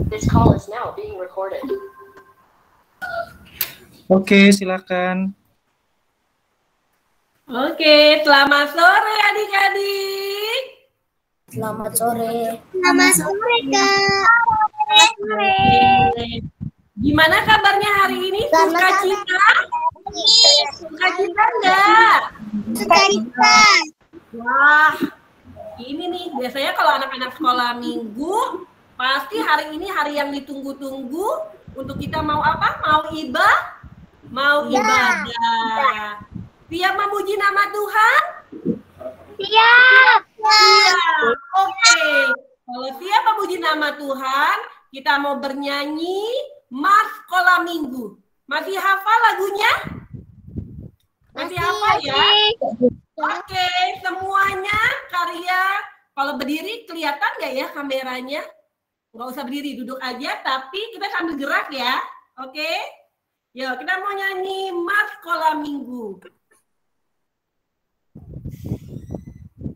This call is now being recorded. Oke, silakan. Oke, selamat sore adik-adik. Selamat sore. Selamat sore, Kak. Selamat sore. Gimana kabarnya hari ini? Sukacita? Sukacita enggak? Sukacita. Wah, ini nih biasanya kalau anak-anak sekolah minggu pasti hari ini hari yang ditunggu-tunggu untuk kita mau apa? Mau ibadah. Siap memuji nama Tuhan? Siap. Siap. Oke. Kalau siap memuji nama Tuhan, kita mau bernyanyi Mas Sekolah Minggu. Masih hafal lagunya? Masih hafal ya? Oke, semuanya karya. Kalau berdiri kelihatan nggak ya kameranya? Nggak usah berdiri, duduk aja. Tapi kita sambil gerak ya. Oke? Yuk, kita mau nyanyi Mas Sekolah Minggu.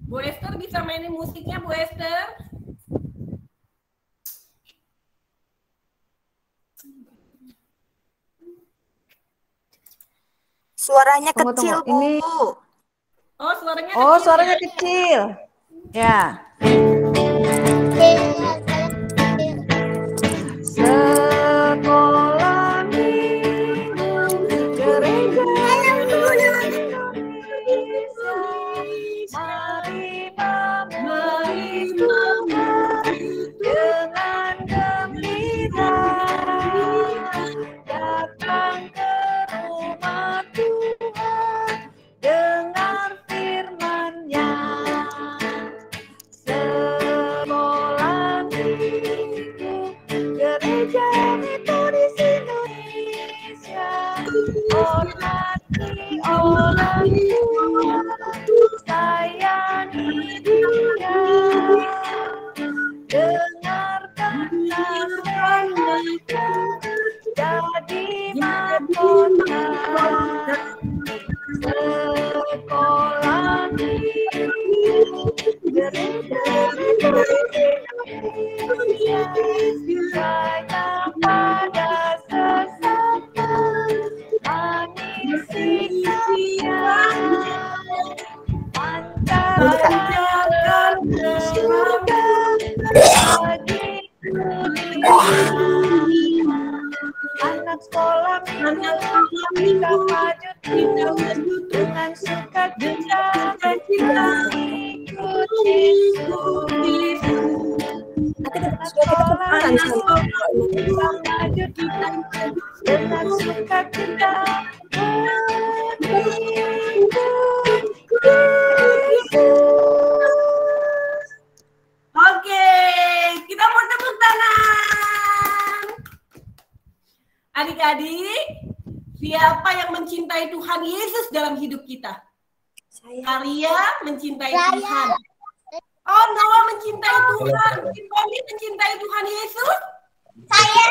Bu Esther bisa mainin musiknya, Bu Esther? Suaranya kecil, Bu. Ini. Oh, suaranya Oh, kecil. suaranya Ya? kecil. Ya. Sekolah minggu gereja Indonesia, mari dengan gembira datang ke rumah Tuhan, dengar firman-Nya. Sekolah minggu gereja Metodis Indonesia, hormati orang tua, sayangi dia, dengarkan mereka, jadi mahkota. Sekolah minggu gereja Metodis Indonesia, saya pada sesama mengisi pancarkan surga bagi dunia. Anak sekolah minggu kita maju dengan sukacita dan kita ikut Yesus. Anak sekolah minggu kita maju dengan sukacita ikut Yesus. Oke, kita mau tepuk tangan. Adik-adik, siapa yang mencintai Tuhan Yesus dalam hidup kita? Arya mencintai Tuhan. Oh, Noah mencintai Tuhan. Tiffany mencintai Tuhan Yesus. Saya.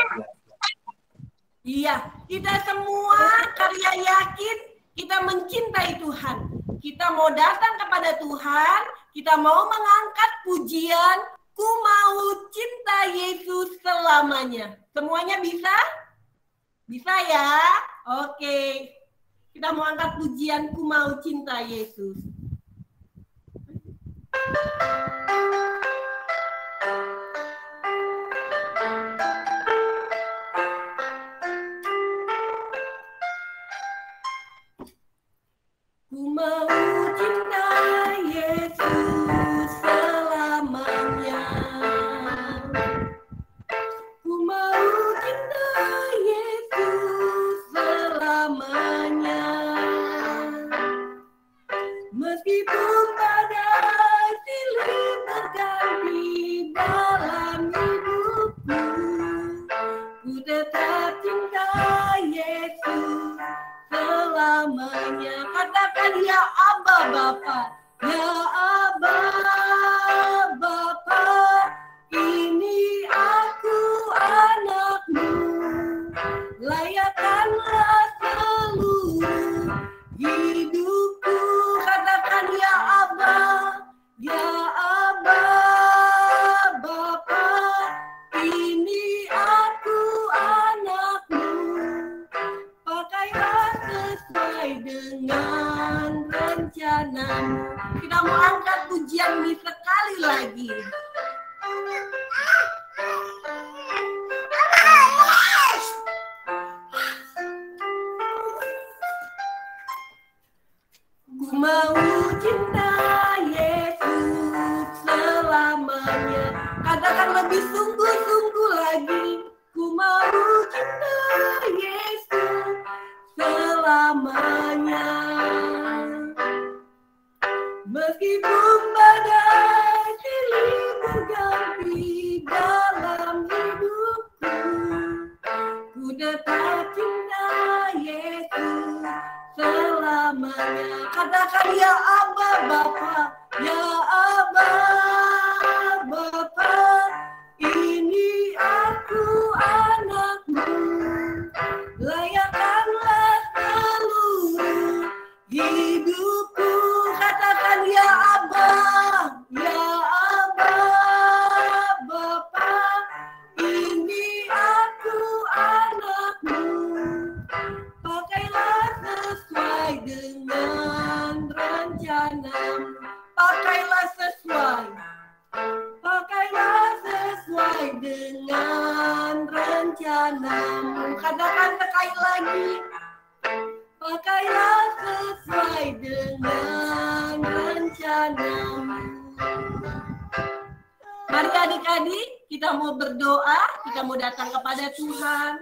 Iya, kita semua karya yakin kita mencintai Tuhan. Kita mau datang kepada Tuhan, kita mau mengangkat pujian, ku mau cinta Yesus selamanya. Semuanya bisa? Bisa ya? Oke. Kita mau angkat pujian, ku mau cinta Yesus. Ku mau cinta Yesus selamanya. Ku mau cinta Yesus selamanya. Meskipun pada silih berganti dalam hidupku, ku tetap cinta Yesus selamanya. Katakan ya Aba Bapa, ya Aba Bapa, ini aku anakmu, layakkanlah seluruh hidupku. Katakan ya Aba Bapa, ini kita mau angkat pujian ini sekali lagi. Ku mau cinta Yesus selamanya. Katakan lebih sungguh-sungguh lagi. Ku mau cinta Yesus selamanya. Meskipun badai silih berganti dalam hidupku, ku tetap cinta Yesus selamanya. Katakan ya Aba Bapa, ya Aba Bapa, ini aku anakmu, layakkanlah seluruh hidupku. Katakan ya Aba Bapa, ini aku anakmu, pakailah sesuai dengan rencanamu, pakailah sesuai dengan rencanamu. Katakan sekali lagi, pakailah sesuai dengan rencanamu. Mari adik-adik, kita mau berdoa, kita mau datang kepada Tuhan.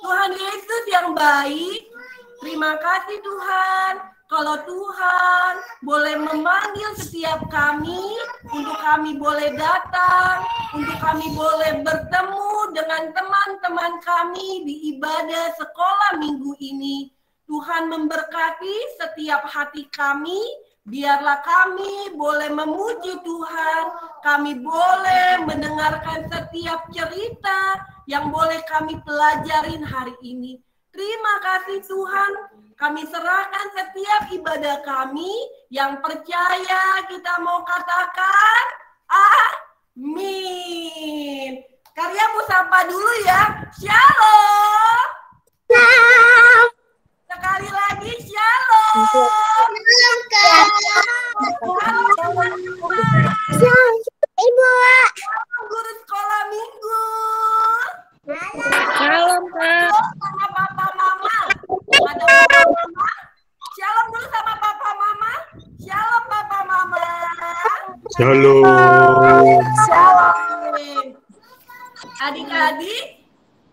Tuhan Yesus yang baik, terima kasih Tuhan. Kalau Tuhan boleh memanggil setiap kami, untuk kami boleh datang, untuk kami boleh bertemu dengan teman-teman kami di ibadah sekolah minggu ini. Tuhan memberkati setiap hati kami, biarlah kami boleh memuji Tuhan, kami boleh mendengarkan setiap cerita yang boleh kami pelajarin hari ini. Terima kasih Tuhan, kami serahkan setiap ibadah kami, yang percaya kita mau katakan amin. Karyamu sapa dulu ya, shalom. Sekali lagi shalom. Shalom, Ibu. Guru sekolah minggu. Shalom, Kak. Sama papa mama. Ada papa mama. Shalom dulu sama papa mama. Shalom papa mama. Shalom. Shalom. Adik-adik,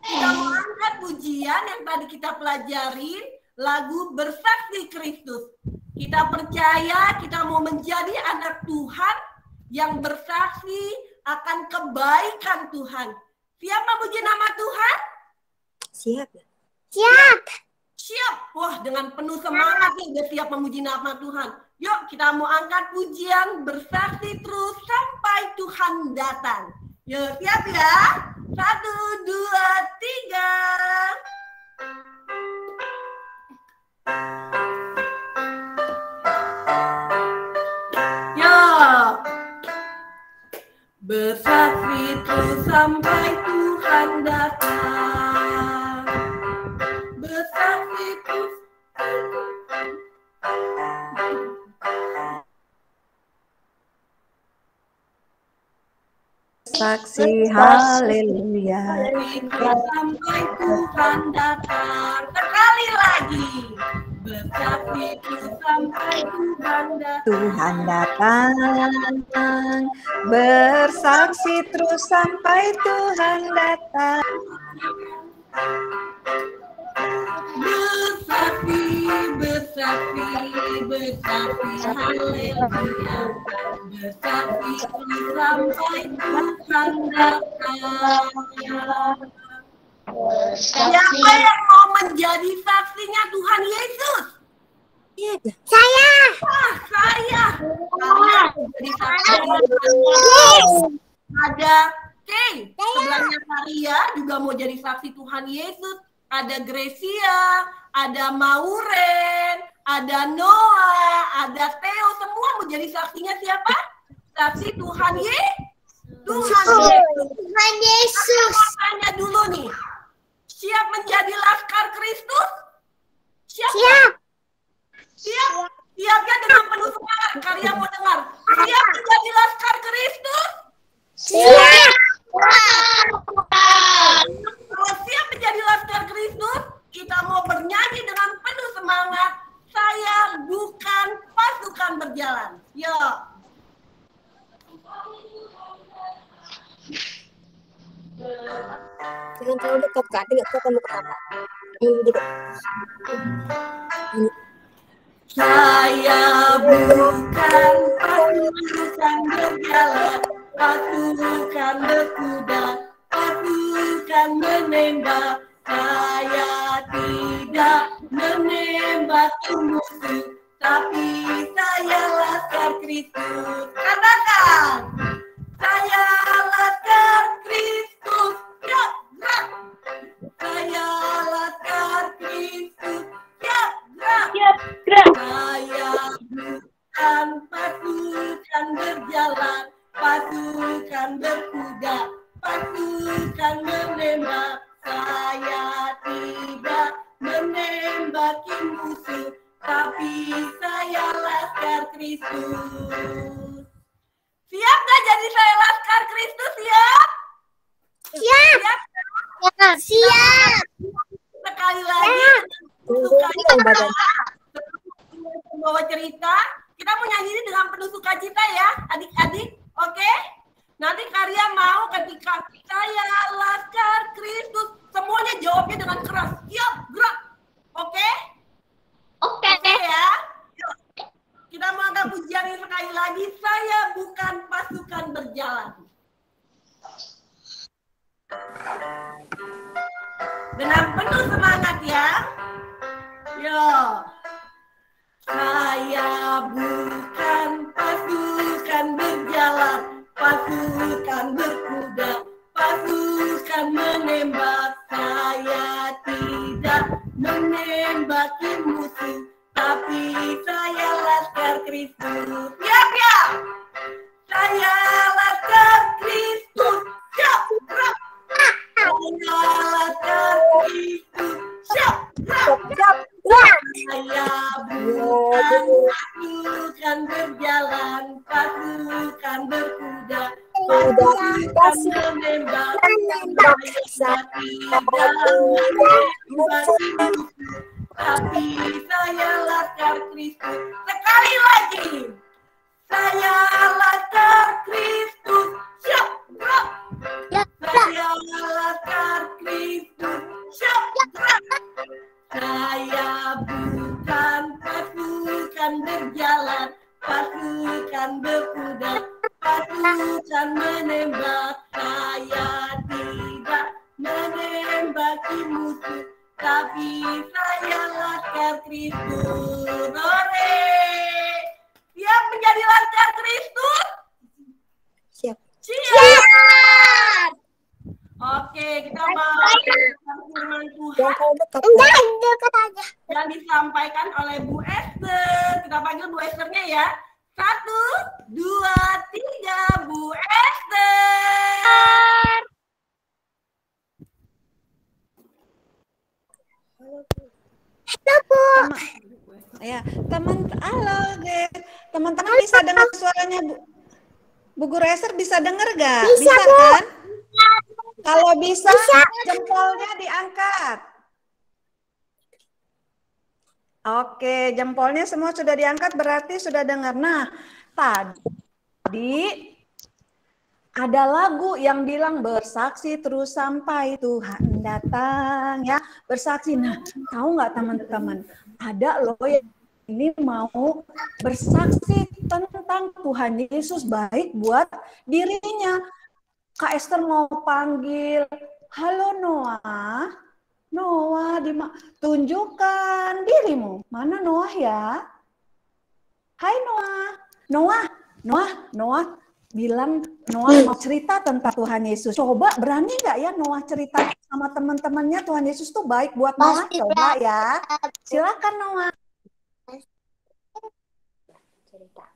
kita mau angkat pujian yang tadi kita pelajarin, lagu Bersaksi Kristus. Kita percaya kita mau menjadi anak Tuhan yang bersaksi akan kebaikan Tuhan. Siap memuji nama Tuhan? Siap. Siap. Siap. Wah, dengan penuh semangat nih udah siap memuji nama Tuhan. Yuk, kita mau angkat pujian bersaksi terus sampai Tuhan datang. Yuk, siap ya? 1, 2, 3. Yuk. Bersaksi terus sampai Tuhan datang. Bersaksi terus. Saksi haleluya. Sampai Tuhan datang. Sekali lagi. Bersaksi terus sampai Tuhan datang. Tuhan datang. Bersaksi terus sampai Tuhan datang. Bersaksi, bersaksi, bersaksi, haleluya. Bersaksi sampai Tuhan datang. Siapa yang mau menjadi saksinya Tuhan Yesus? Saya. Saya. Saya menjadi saksinya Tuhan Yesus. Ada Kay, sebelahnya Maria juga mau jadi saksi Tuhan Yesus. Ada Gracia, ada Mauren, ada Noah, ada Theo, semua mau jadi saksinya siapa? Saksi Tuhan Tuhan Yesus. Tuhan Yesus. Aku tanya dulu nih, siap menjadi laskar Kristus? Siap? Siap. Siap? Siapnya dengan penuh semangat Kalian mau dengar? Siap menjadi laskar Kristus? Siap. Kalau siap menjadi laskar Kristus, kita mau bernyanyi dengan penuh semangat. Saya bukan pasukan berjalan. Yuk. Jangan terlalu dekat, Kak. Tidak tahu kamu apa. Yang dekat. Saya bukan pasukan berjalan, pasukan berkuda, pasukan menembak. Saya tidak menembak musuh, tapi saya laskar Kristus. Katakan, saya laskar Kristus. Ya, gerak. Saya laskar Kristus. Ya, gerak. Saya bukan pasukan berjalan, pasukan berkuda, pasukan menembak. Saya tidak menembaki musuh, tapi saya laskar Kristus. Siap gak jadi saya laskar Kristus? Siap? Siap. Siap? Siap. Sekali lagi, membawa cerita. Kita mau nyanyi ini dengan penuh sukacita ya, adik-adik. Oke? Nanti kalian mau ketika saya laskar Kristus, semuanya jawabnya dengan keras. Siap, gerak. Oke? Oke. Oke ya. Yuk. Kita mau angkat pujian ini sekali lagi. Saya bukan pasukan berjalan. Dengan penuh semangat ya. Yo. Saya bukan pasukan berjalan, pasukan berkuda, pasukan menembak. Saya tidak menembaki musuh, tapi saya laskar Kristus. Siap ya? Saya laskar Kristus. Siap, gerak. Saya laskar Kristus. Siap, gerak. Saya bukan pasukan berjalan, pasukan berkuda, pasukan menembak. Saya tidak menembaki musuh, tapi saya laskar Kristus. Sekali lagi, saya laskar Kristus. Siap, gerak. Saya laskar Kristus. Siap, gerak. Saya bukan pasukan berjalan, pasukan berkuda, pasukan menembak. Saya tidak menembaki musuh, tapi saya laskar Kristus. Hore! Siap menjadi laskar Kristus? Siap. Siap! Oke, kita mau firman Tuhan Jangan terlalu dekat. Dekat aja. yang disampaikan oleh Bu Esther. Kita panggil Bu Esthernya ya. 1, 2, 3, Bu Esther. Ya, halo, Gret. Teman-teman bisa dengar suaranya Bu Guru Esther, bisa dengar gak? Bisa, Bu. Kan? Kalau bisa, jempolnya diangkat. Oke, jempolnya semua sudah diangkat, berarti sudah dengar. Nah, tadi ada lagu yang bilang bersaksi terus sampai Tuhan datang, ya. Bersaksi. Nah, tahu nggak teman-teman? Ada loh yang ini mau bersaksi tentang Tuhan Yesus baik buat dirinya. Kak Esther mau panggil, halo Noah. Noah, tunjukkan dirimu. Mana Noah ya? Hai Noah. Noah bilang Noah mau cerita tentang Tuhan Yesus. Coba berani nggak ya Noah cerita sama teman-temannya Tuhan Yesus tuh baik buat Noah? Coba ya. Silakan Noah. Cerita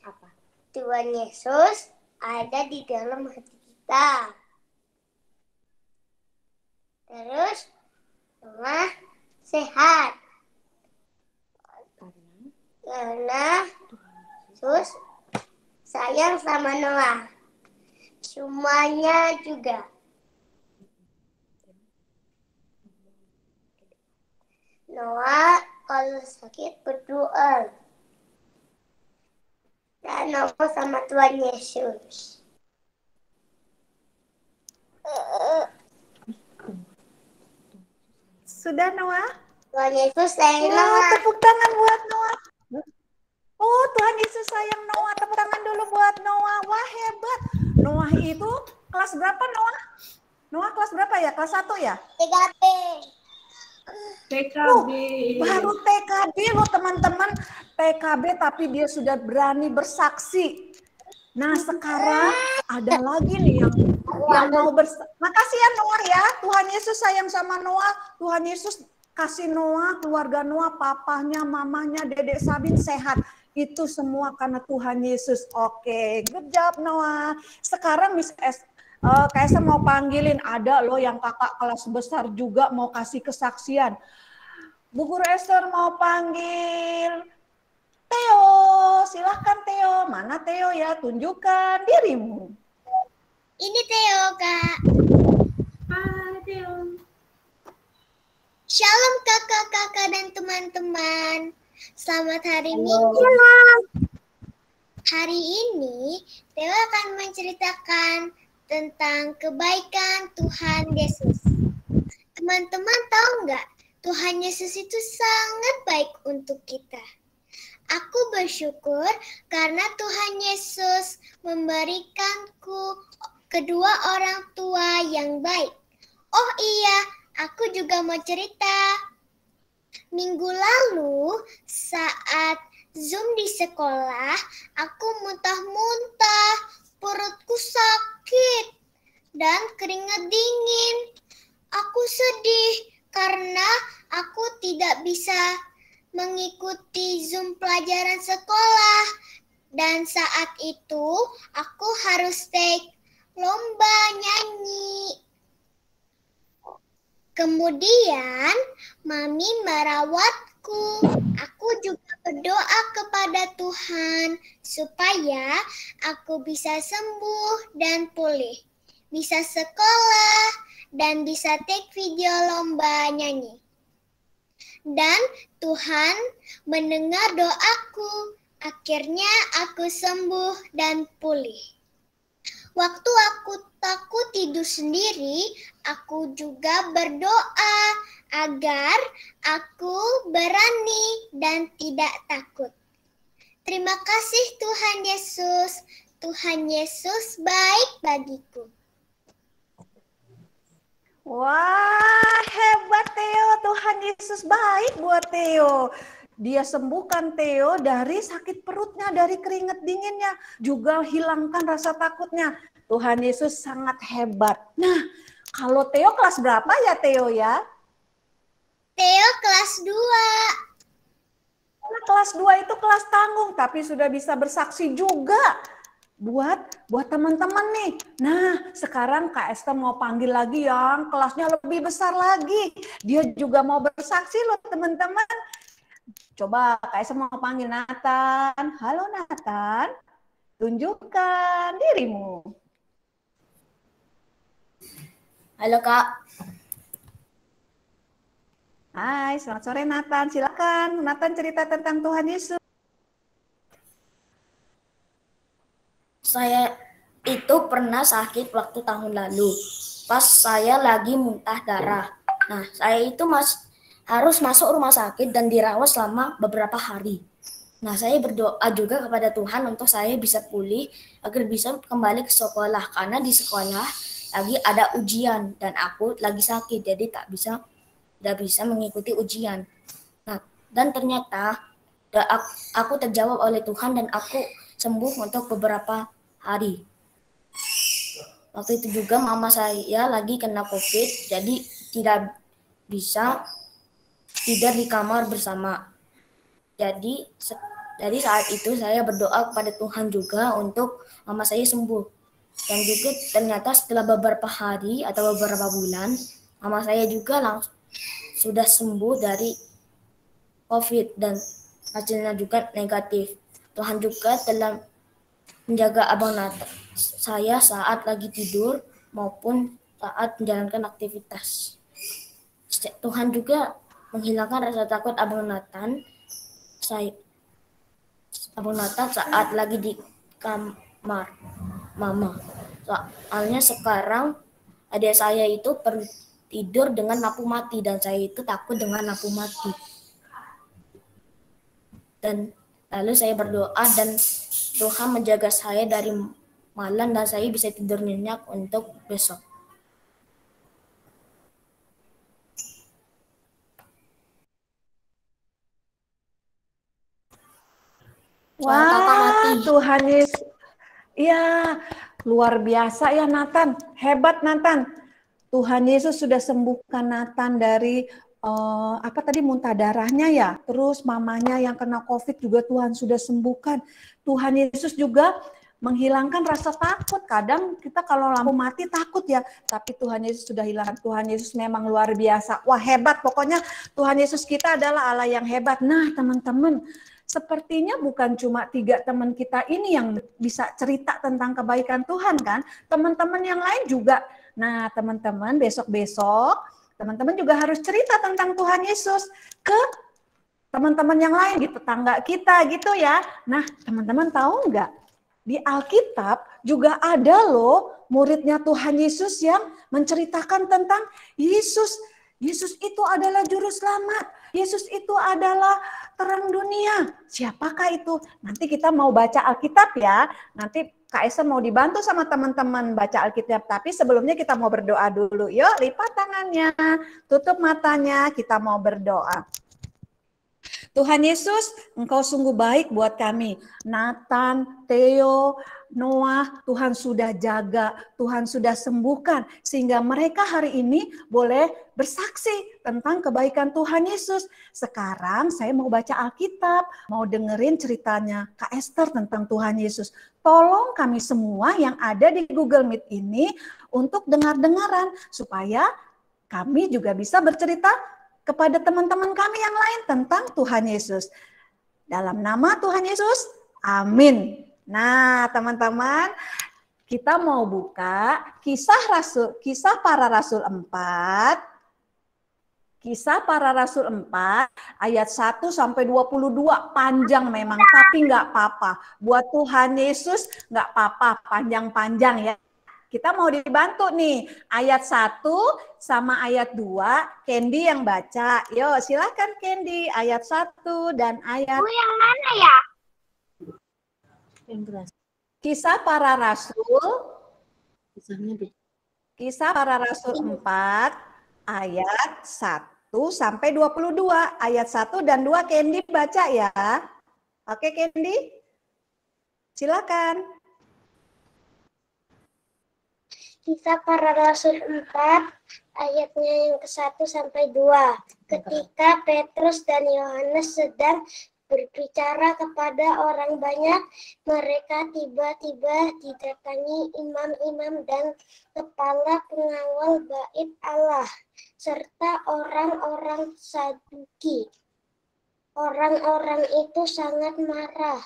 apa? Tuhan Yesus ada di dalam hati kita. Terus sehat. Karena Yesus sayang sama Noah. Semuanya juga. Noah kalau sakit berdoa. Dan Noah sama Tuhan Yesus. Sudah Noah? Tuhan Yesus sayang Wah, Noah. tepuk tangan buat Noah. Oh, Tuhan Yesus sayang Noah. Tepuk tangan dulu buat Noah. Wah, hebat. Noah itu kelas berapa Noah? Noah kelas berapa ya? Kelas 1 ya? 3B. TKB. Baru TKB loh teman-teman. TKB tapi dia sudah berani bersaksi. Nah, sekarang ada lagi nih yang mau makasih ya Noah ya. Tuhan Yesus sayang sama Noah. Tuhan Yesus kasih Noah, keluarga Noah, papahnya, mamanya, Dedek Sabin sehat. Itu semua karena Tuhan Yesus. Oke, good job Noah. Sekarang Miss Kaisa mau panggilin, ada loh yang kakak kelas besar juga mau kasih kesaksian. Bu Guru Esther mau panggil Theo, silahkan Theo. Mana Theo ya? Tunjukkan dirimu. Ini Theo, Kak. Hai, Theo. Shalom kakak-kakak dan teman-teman. Selamat hari Minggu. Hari ini Theo akan menceritakan tentang kebaikan Tuhan Yesus. Teman-teman tahu nggak? Tuhan Yesus itu sangat baik untuk kita. Aku bersyukur karena Tuhan Yesus memberikanku kedua orang tua yang baik. Oh iya, aku juga mau cerita. Minggu lalu saat Zoom di sekolah, aku muntah-muntah, perutku sakit dan keringat dingin. Aku sedih karena aku tidak bisa mengikuti Zoom pelajaran sekolah. Dan saat itu aku harus take lomba nyanyi. Kemudian Mami merawatku. Aku juga berdoa kepada Tuhan supaya aku bisa sembuh dan pulih. Bisa sekolah dan bisa take video lomba nyanyi. Dan Tuhan mendengar doaku. Akhirnya aku sembuh dan pulih. Waktu aku tidur sendiri, aku juga berdoa agar aku berani dan tidak takut. Terima kasih Tuhan Yesus. Tuhan Yesus baik bagiku. Wah, hebat Theo. Tuhan Yesus baik buat Theo. Dia sembuhkan Theo dari sakit perutnya, dari keringat dinginnya. Juga hilangkan rasa takutnya. Tuhan Yesus sangat hebat. Nah, kalau Theo kelas berapa ya Theo ya? Theo kelas 2. Kelas 2 itu kelas tanggung, tapi sudah bisa bersaksi juga. Buat teman-teman nih. Nah, sekarang Kak Esther mau panggil lagi yang kelasnya lebih besar lagi. Dia juga mau bersaksi loh teman-teman. Coba Kak Esther mau panggil Nathan. Halo Nathan, tunjukkan dirimu. Halo Kak. Hai, selamat sore Nathan. Silakan Nathan cerita tentang Tuhan Yesus. Saya itu pernah sakit waktu tahun lalu. Pas saya lagi muntah darah. Nah, saya itu harus masuk rumah sakit dan dirawat selama beberapa hari. Nah, saya berdoa juga kepada Tuhan untuk saya bisa pulih agar bisa kembali ke sekolah. Karena di sekolah lagi ada ujian dan aku lagi sakit, jadi tidak bisa mengikuti ujian. Nah, dan ternyata aku terjawab oleh Tuhan dan aku sembuh untuk beberapa hari. Waktu itu juga mama saya lagi kena COVID, jadi tidak bisa tidur di kamar bersama. Jadi saat itu saya berdoa kepada Tuhan juga untuk mama saya sembuh. Dan juga ternyata setelah beberapa hari atau beberapa bulan, mama saya juga sudah sembuh dari COVID dan hasilnya juga negatif. Tuhan juga telah menjaga Abang Nathan saya saat lagi tidur maupun saat menjalankan aktivitas. Tuhan juga menghilangkan rasa takut Abang Nathan saat lagi di kamar mama. Soalnya sekarang adik saya itu perlu tidur dengan lampu mati dan saya itu takut dengan lampu mati. Dan lalu saya berdoa dan Tuhan menjaga saya dari malam dan saya bisa tidur nyenyak untuk besok. Wah, Tuhan Yesus. Ya, luar biasa ya Nathan. Hebat Nathan. Tuhan Yesus sudah sembuhkan Nathan dari muntah darahnya ya. Terus mamanya yang kena COVID juga Tuhan sudah sembuhkan. Tuhan Yesus juga menghilangkan rasa takut. Kadang kita kalau lampu mati takut ya. Tapi Tuhan Yesus sudah hilangkan. Tuhan Yesus memang luar biasa. Wah, hebat. Pokoknya Tuhan Yesus kita adalah Allah yang hebat. Nah, teman-teman, sepertinya bukan cuma 3 teman kita ini yang bisa cerita tentang kebaikan Tuhan kan. Teman-teman yang lain juga. Nah teman-teman besok-besok teman-teman juga harus cerita tentang Tuhan Yesus ke teman-teman yang lain di tetangga kita gitu ya. Nah teman-teman tahu nggak? Di Alkitab juga ada loh muridnya Tuhan Yesus yang menceritakan tentang Yesus. Yesus itu adalah juru selamat. Yesus itu adalah terang dunia. Siapakah itu? Nanti kita mau baca Alkitab ya. Nanti Kak Esa mau dibantu sama teman-teman baca Alkitab. Tapi sebelumnya kita mau berdoa dulu. Yuk, lipat tangannya, tutup matanya, kita mau berdoa. Tuhan Yesus, Engkau sungguh baik buat kami. Nathan, Theo, Noah, Tuhan sudah jaga, Tuhan sudah sembuhkan. Sehingga mereka hari ini boleh bersaksi tentang kebaikan Tuhan Yesus. Sekarang saya mau baca Alkitab, mau dengerin ceritanya Kak Esther tentang Tuhan Yesus. Tolong kami semua yang ada di Google Meet ini untuk dengar-dengaran. Supaya kami juga bisa bercerita kepada teman-teman kami yang lain tentang Tuhan Yesus. Dalam nama Tuhan Yesus, amin. Nah, teman-teman, kita mau buka Kisah Para Rasul 4. Kisah Para Rasul 4 ayat 1 sampai 22 panjang memang, tapi nggak apa-apa. Buat Tuhan Yesus nggak apa-apa, panjang-panjang ya. Kita mau dibantu nih, ayat 1 sama ayat 2, Candy yang baca. Yo, silakan Candy, ayat 1 dan ayat... yang mana ya? Kisah Para Rasul. Kisah Para Rasul 4, ayat 1 sampai 22. Ayat 1 dan 2, Candy baca ya. Oke, Candy? Silakan. Kisah Para Rasul 4, ayatnya yang ke-1 sampai 2. Ketika Petrus dan Yohanes sedang berbicara kepada orang banyak, mereka tiba-tiba didatangi imam-imam dan kepala pengawal bait Allah, serta orang-orang Saduki. Orang-orang itu sangat marah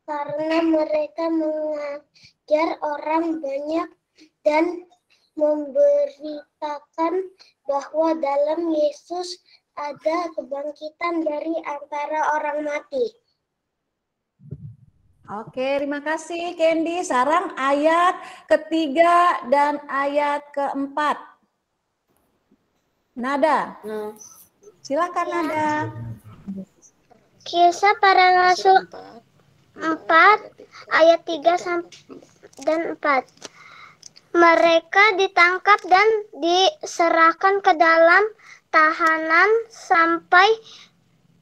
karena mereka mengajar orang banyak dan memberitakan bahwa dalam Yesus ada kebangkitan dari antara orang mati. Oke, terima kasih Candy. Sekarang ayat ketiga dan ayat keempat. Nada. Silakan Nada. Kisah Para Rasul 4 ayat 3 dan 4. Mereka ditangkap dan diserahkan ke dalam tahanan sampai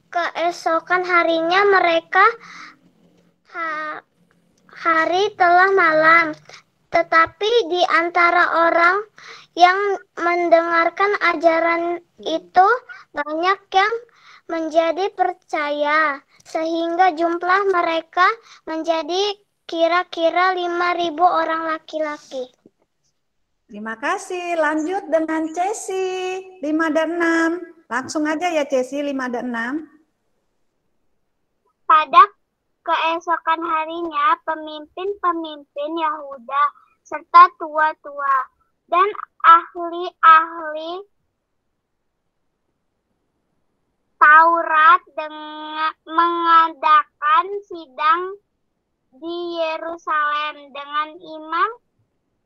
keesokan harinya mereka hari telah malam. Tetapi di antara orang yang mendengarkan ajaran itu banyak yang menjadi percaya, sehingga jumlah mereka menjadi kira-kira 5.000 orang laki-laki. Terima kasih. Lanjut dengan Cesi 5 dan 6. Langsung aja ya Cesi 5 dan 6. keesokan harinya, pemimpin-pemimpin Yahuda serta tua-tua dan ahli-ahli Taurat mengadakan sidang di Yerusalem dengan imam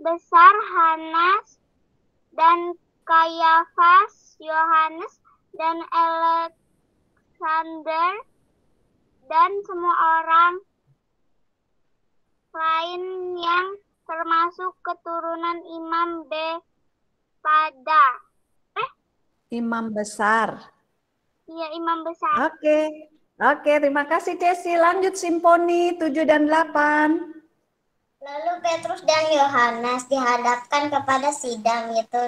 besar Hanas dan Kayafas, Yohanes dan Alexander dan semua orang lain yang termasuk keturunan Imam Pada. Imam besar. Iya, imam besar. Oke. Oke, terima kasih Cesi. Lanjut Simponi 7 dan 8. Lalu Petrus dan Yohanes dihadapkan kepada sidang itu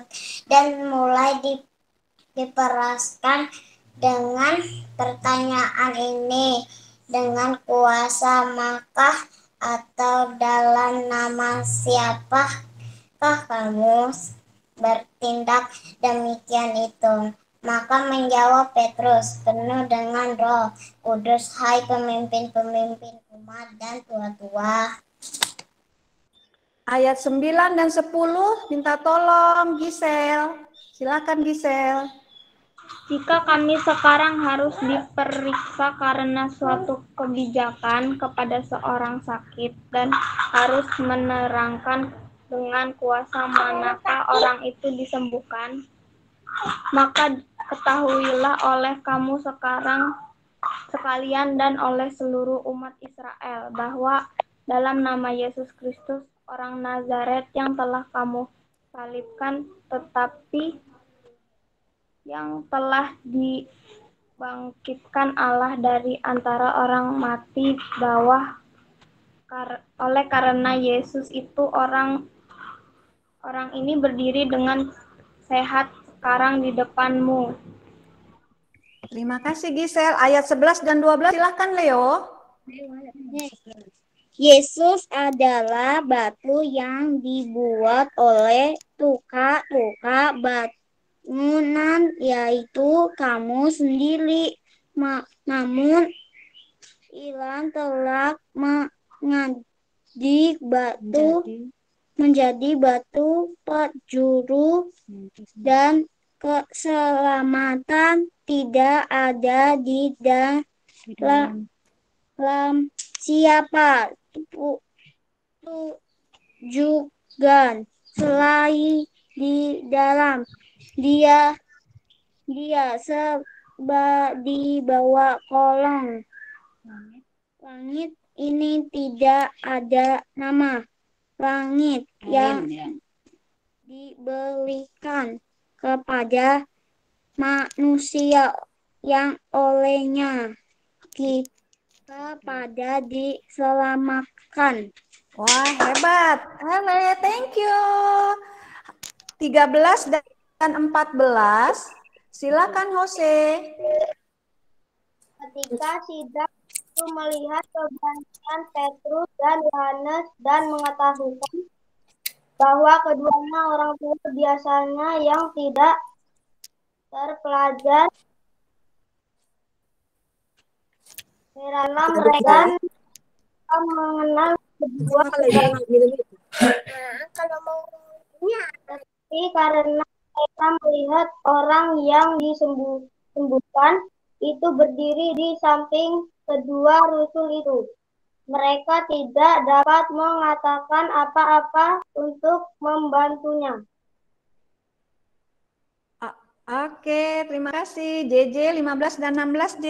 dan mulai diperaskan dengan pertanyaan ini, dengan kuasa makah atau dalam nama siapakah kamu bertindak demikian itu? Maka menjawab Petrus, penuh dengan Roh Kudus, hai pemimpin-pemimpin umat dan tua-tua. Ayat 9 dan 10 minta tolong Gisel. Silakan Gisel. Jika kami sekarang harus diperiksa karena suatu kebijakan kepada seorang sakit dan harus menerangkan dengan kuasa manakah orang itu disembuhkan, maka ketahuilah oleh kamu sekarang sekalian dan oleh seluruh umat Israel bahwa dalam nama Yesus Kristus orang Nazaret yang telah kamu salibkan, tetapi yang telah dibangkitkan Allah dari antara orang mati, bahwa oleh karena Yesus itu orang ini berdiri dengan sehat sekarang di depanmu. Terima kasih Gisel. Ayat 11 dan 12 silakan Leo. Yesus adalah batu yang dibuat oleh tukang bangunan, yaitu kamu sendiri. Namun Ilan telah menjadi batu penjuru dan keselamatan tidak ada di dalam siapa juga selain di dalam dia di bawah kolong langit ini tidak ada nama langit yang diberikan kepada manusia yang olehnya kita pada diselamatkan. Wah, hebat. Hele, thank you. 13 dan 14. Silakan Jose. Ketika sidang itu melihat keberanian Petrus dan Yohanes dan mengetahui bahwa keduanya orang tua biasanya yang tidak terpelajar, karena mereka mengenal kedua tapi karena mereka melihat orang yang disembuhkan itu berdiri di samping kedua rasul itu, mereka tidak dapat mengatakan apa-apa untuk membantunya. Oke, terima kasih. JJ 15 dan 16 J.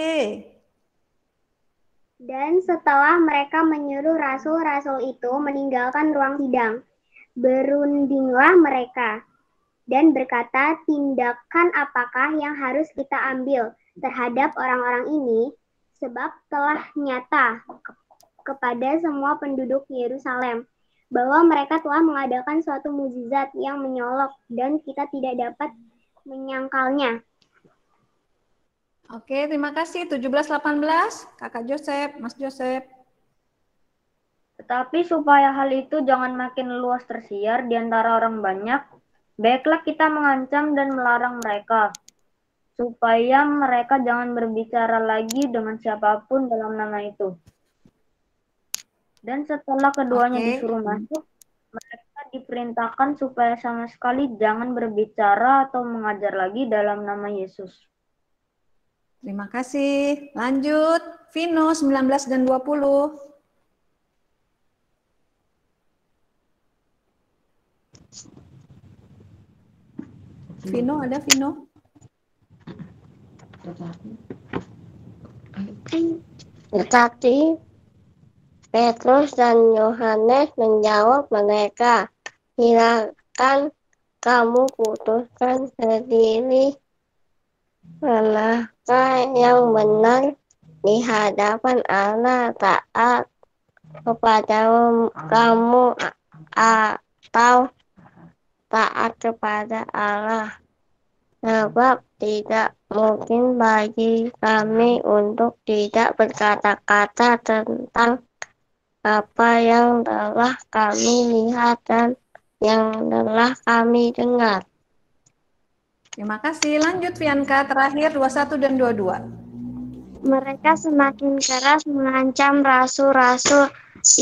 Dan setelah mereka menyuruh rasul-rasul itu meninggalkan ruang sidang, berundinglah mereka dan berkata, tindakan apakah yang harus kita ambil terhadap orang-orang ini, sebab telah nyata kepada semua penduduk Yerusalem bahwa mereka telah mengadakan suatu mukjizat yang menyolok dan kita tidak dapat menyangkalnya. Oke, terima kasih. 17-18, Kakak Joseph, Mas Joseph. Tetapi supaya hal itu jangan makin luas tersiar di antara orang banyak, baiklah kita mengancam dan melarang mereka, supaya mereka jangan berbicara lagi dengan siapapun dalam nama itu. Dan setelah keduanya Oke. disuruh masuk, mereka diperintahkan supaya sama sekali jangan berbicara atau mengajar lagi dalam nama Yesus. Terima kasih. Lanjut, Vino 19 dan 20. Vino, ada Vino? Tetapi Petrus dan Yohanes menjawab mereka, silakan kamu putuskan sendiri manakah yang benar di hadapan Allah, taat kepada kamu atau taat kepada Allah. Sebab tidak mungkin bagi kami untuk tidak berkata-kata tentang apa yang telah kami lihat dan yang telah kami dengar. Terima kasih. Lanjut, Vianka. Terakhir, 21 dan 22. Mereka semakin keras mengancam rasul-rasul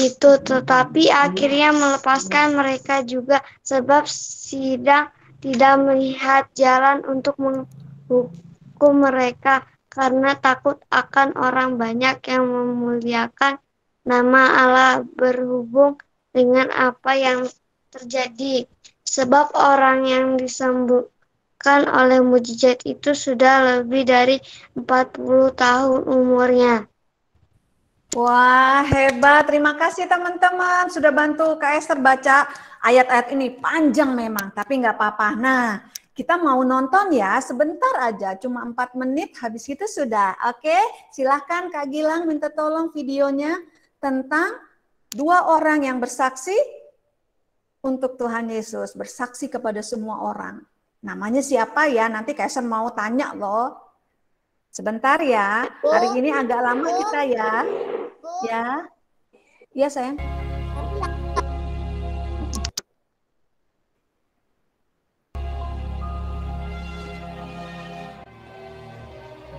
itu, tetapi akhirnya melepaskan mereka juga, sebab sidang tidak melihat jalan untuk menghukum mereka karena takut akan orang banyak yang memuliakan nama Allah berhubung dengan apa yang terjadi. Sebab orang yang disembuhkan oleh mujizat itu sudah lebih dari 40 tahun umurnya. Wah, hebat. Terima kasih teman-teman sudah bantu Kak Esther baca ayat-ayat ini. Panjang memang, tapi nggak apa-apa. Nah, kita mau nonton ya, sebentar aja, cuma 4 menit, habis itu sudah. Oke, silahkan Kak Gilang minta tolong videonya tentang 2 orang yang bersaksi untuk Tuhan Yesus, bersaksi kepada semua orang. Namanya siapa ya? Nanti Kak Esther mau tanya loh. Sebentar ya, hari ini agak lama kita ya. Ya, iya sayang.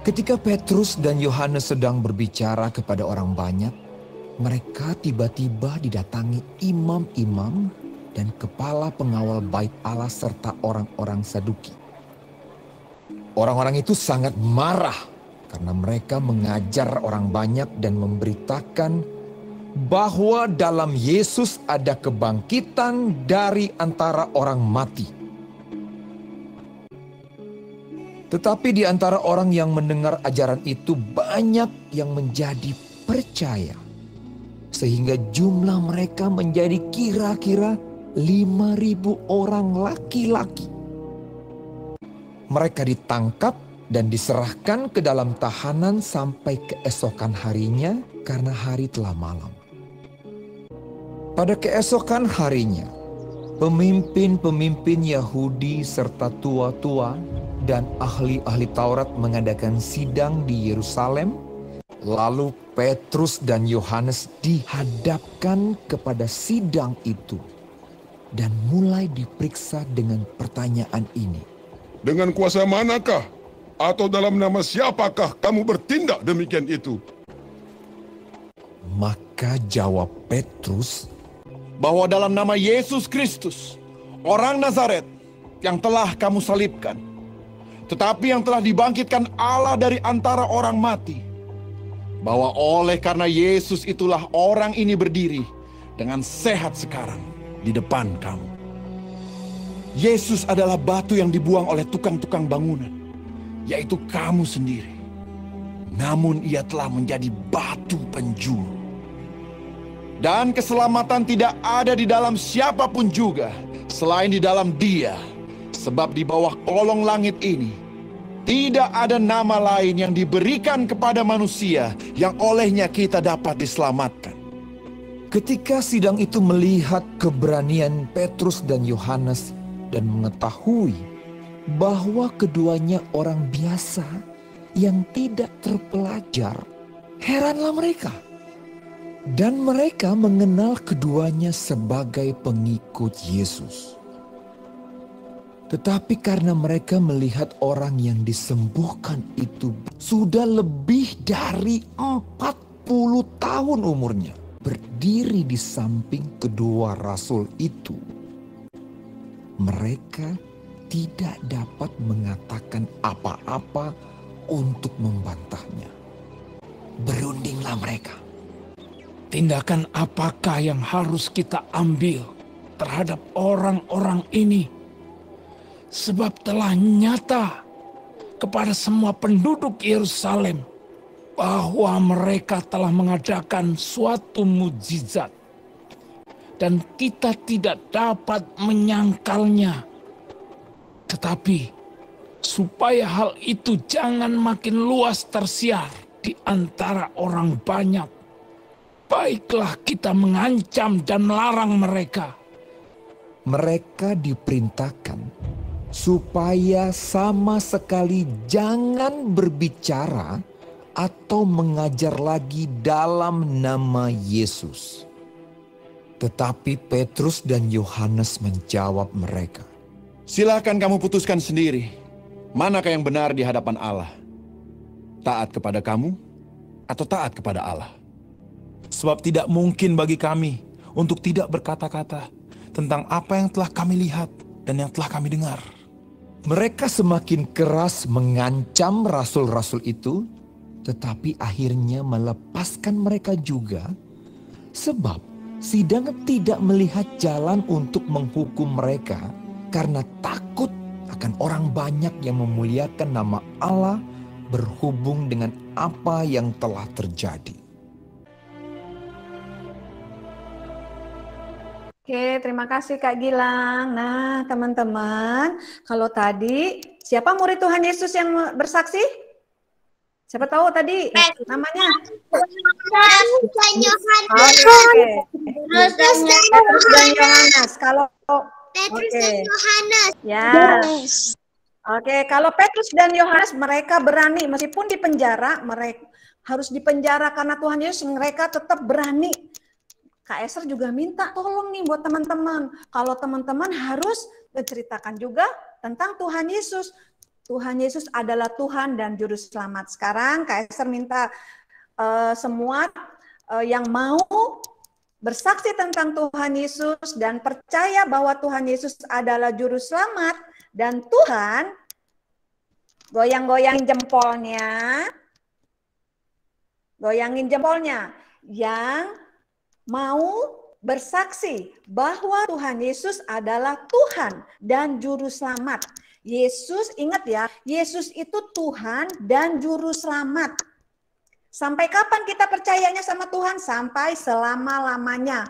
Ketika Petrus dan Yohanes sedang berbicara kepada orang banyak, mereka tiba-tiba didatangi imam-imam dan kepala pengawal bait Allah serta orang-orang Saduki. Orang-orang itu sangat marah karena mereka mengajar orang banyak dan memberitakan bahwa dalam Yesus ada kebangkitan dari antara orang mati. Tetapi di antara orang yang mendengar ajaran itu banyak yang menjadi percaya. Sehingga jumlah mereka menjadi kira-kira 5.000 orang laki-laki. Mereka ditangkap dan diserahkan ke dalam tahanan sampai keesokan harinya karena hari telah malam. Pada keesokan harinya, pemimpin-pemimpin Yahudi serta tua-tua dan ahli-ahli Taurat mengadakan sidang di Yerusalem. Lalu Petrus dan Yohanes dihadapkan kepada sidang itu dan mulai diperiksa dengan pertanyaan ini. Dengan kuasa manakah atau dalam nama siapakah kamu bertindak demikian itu? Maka jawab Petrus, bahwa dalam nama Yesus Kristus, orang Nazaret yang telah kamu salibkan, tetapi yang telah dibangkitkan Allah dari antara orang mati, bahwa oleh karena Yesus itulah orang ini berdiri dengan sehat sekarang di depan kamu. Yesus adalah batu yang dibuang oleh tukang-tukang bangunan, yaitu kamu sendiri. Namun ia telah menjadi batu penjuru. Dan keselamatan tidak ada di dalam siapapun juga selain di dalam Dia. Sebab di bawah kolong langit ini tidak ada nama lain yang diberikan kepada manusia yang olehnya kita dapat diselamatkan. Ketika sidang itu melihat keberanian Petrus dan Yohanes dan mengetahui bahwa keduanya orang biasa yang tidak terpelajar, heranlah mereka. Dan mereka mengenal keduanya sebagai pengikut Yesus. Tetapi karena mereka melihat orang yang disembuhkan itu sudah lebih dari 40 tahun umurnya, berdiri di samping kedua rasul itu, mereka tidak dapat mengatakan apa-apa untuk membantahnya. Berundinglah mereka. Tindakan apakah yang harus kita ambil terhadap orang-orang ini? Sebab telah nyata kepada semua penduduk Yerusalem bahwa mereka telah mengadakan suatu mukjizat, dan kita tidak dapat menyangkalnya. Tetapi supaya hal itu jangan makin luas tersiar di antara orang banyak, baiklah kita mengancam dan melarang mereka. Mereka diperintahkan supaya sama sekali jangan berbicara atau mengajar lagi dalam nama Yesus. Tetapi Petrus dan Yohanes menjawab mereka, Silakan kamu putuskan sendiri, manakah yang benar di hadapan Allah? Taat kepada kamu atau taat kepada Allah? Sebab tidak mungkin bagi kami untuk tidak berkata-kata tentang apa yang telah kami lihat dan yang telah kami dengar. Mereka semakin keras mengancam rasul-rasul itu, tetapi akhirnya melepaskan mereka juga, sebab sidang tidak melihat jalan untuk menghukum mereka karena takut akan orang banyak yang memuliakan nama Allah berhubung dengan apa yang telah terjadi. Oke, terima kasih Kak Gilang. Nah, teman-teman, kalau tadi siapa murid Tuhan Yesus yang bersaksi? Siapa tahu tadi namanya? Petrus dan Yohanes. Petrus dan Yohanes. Kalau Petrus dan Yohanes. ya. Oke, kalau Petrus dan Yohanes mereka berani meskipun di penjara, mereka harus dipenjara karena Tuhan Yesus, mereka tetap berani. Kak Esther juga minta tolong nih buat teman-teman. Kalau teman-teman harus menceritakan juga tentang Tuhan Yesus. Tuhan Yesus adalah Tuhan dan Juru Selamat. Sekarang Kak Esther minta semua yang mau bersaksi tentang Tuhan Yesus dan percaya bahwa Tuhan Yesus adalah Juru Selamat dan Tuhan, goyang-goyangin jempolnya. Goyangin jempolnya. Yang mau bersaksi bahwa Tuhan Yesus adalah Tuhan dan Juru Selamat. Yesus, ingat ya, Yesus itu Tuhan dan Juru Selamat. Sampai kapan kita percayanya sama Tuhan? Sampai selama-lamanya.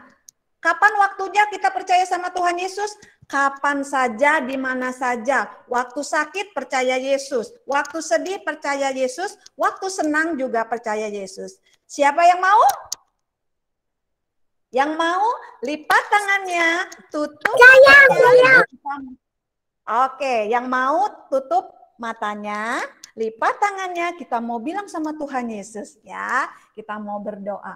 Kapan waktunya kita percaya sama Tuhan Yesus? Kapan saja, di mana saja. Waktu sakit percaya Yesus, waktu sedih percaya Yesus, waktu senang juga percaya Yesus. Siapa yang mau? Yang mau lipat tangannya, tutup matanya. Oke, yang mau tutup matanya, lipat tangannya, kita mau bilang sama Tuhan Yesus ya. Kita mau berdoa.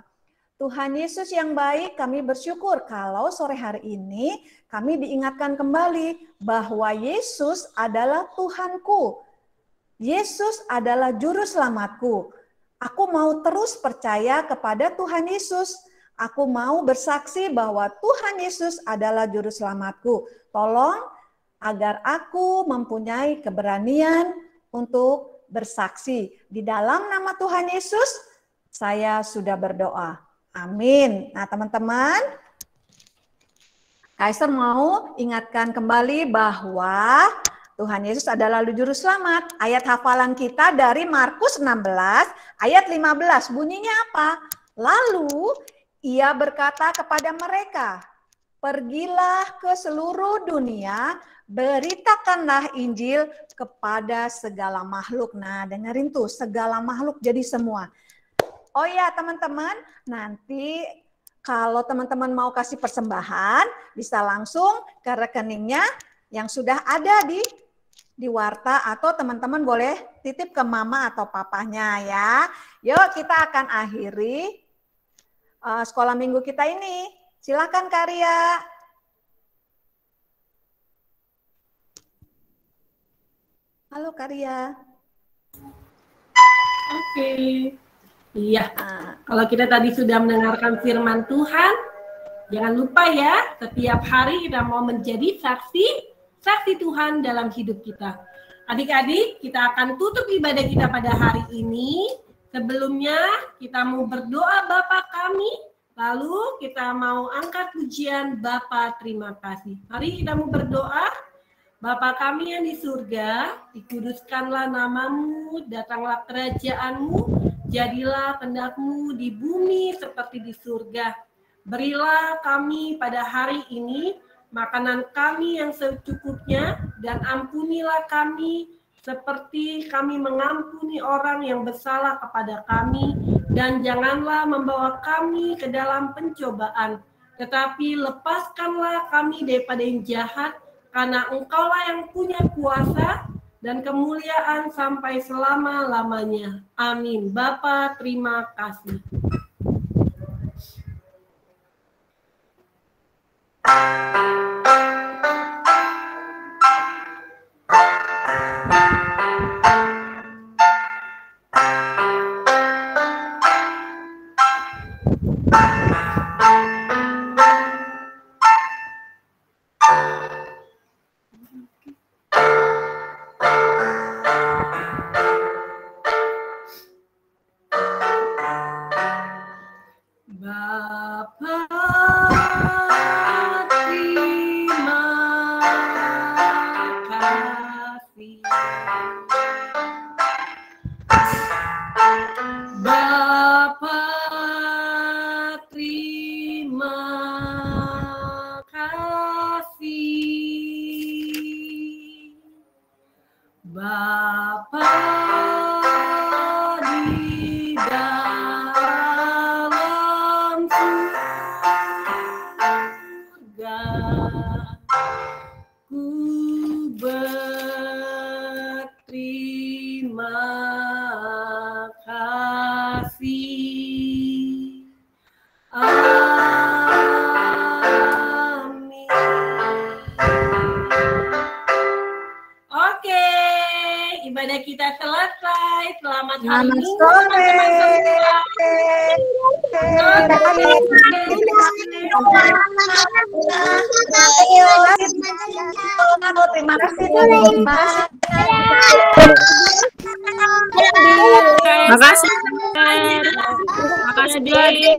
Tuhan Yesus yang baik, kami bersyukur kalau sore hari ini kami diingatkan kembali bahwa Yesus adalah Tuhanku. Yesus adalah Juru Selamatku. Aku mau terus percaya kepada Tuhan Yesus. Aku mau bersaksi bahwa Tuhan Yesus adalah Juru Selamatku. Tolong agar aku mempunyai keberanian untuk bersaksi. Di dalam nama Tuhan Yesus, saya sudah berdoa. Amin. Nah teman-teman, Kaiser mau ingatkan kembali bahwa Tuhan Yesus adalah Juru Selamat. Ayat hafalan kita dari Markus 16 ayat 15. Bunyinya apa? Lalu ia berkata kepada mereka, pergilah ke seluruh dunia, beritakanlah Injil kepada segala makhluk. Nah, dengerin tuh, segala makhluk jadi semua. Oh ya, teman-teman, nanti kalau teman-teman mau kasih persembahan, bisa langsung ke rekeningnya yang sudah ada di Warta, atau teman-teman boleh titip ke mama atau papanya ya. Yuk, kita akan akhiri sekolah minggu kita ini. Silakan Karya. Halo Karya. Oke. Iya, kalau kita tadi sudah mendengarkan firman Tuhan, jangan lupa ya, setiap hari kita mau menjadi saksi Tuhan dalam hidup kita. Adik-adik, kita akan tutup ibadah kita pada hari ini. Sebelumnya, kita mau berdoa Bapa kami, lalu kita mau angkat pujian Bapa terima kasih. Mari kita mau berdoa. Bapa kami yang di surga, dikuduskanlah namamu, datanglah kerajaanmu, jadilah kehendak-Mu di bumi seperti di surga. Berilah kami pada hari ini makanan kami yang secukupnya, dan ampunilah kami seperti kami mengampuni orang yang bersalah kepada kami, dan janganlah membawa kami ke dalam pencobaan, tetapi lepaskanlah kami daripada yang jahat, karena Engkaulah yang punya kuasa dan kemuliaan sampai selama-lamanya. Amin. Bapa, terima kasih. Selamat sore. Terima kasih. Terima kasih.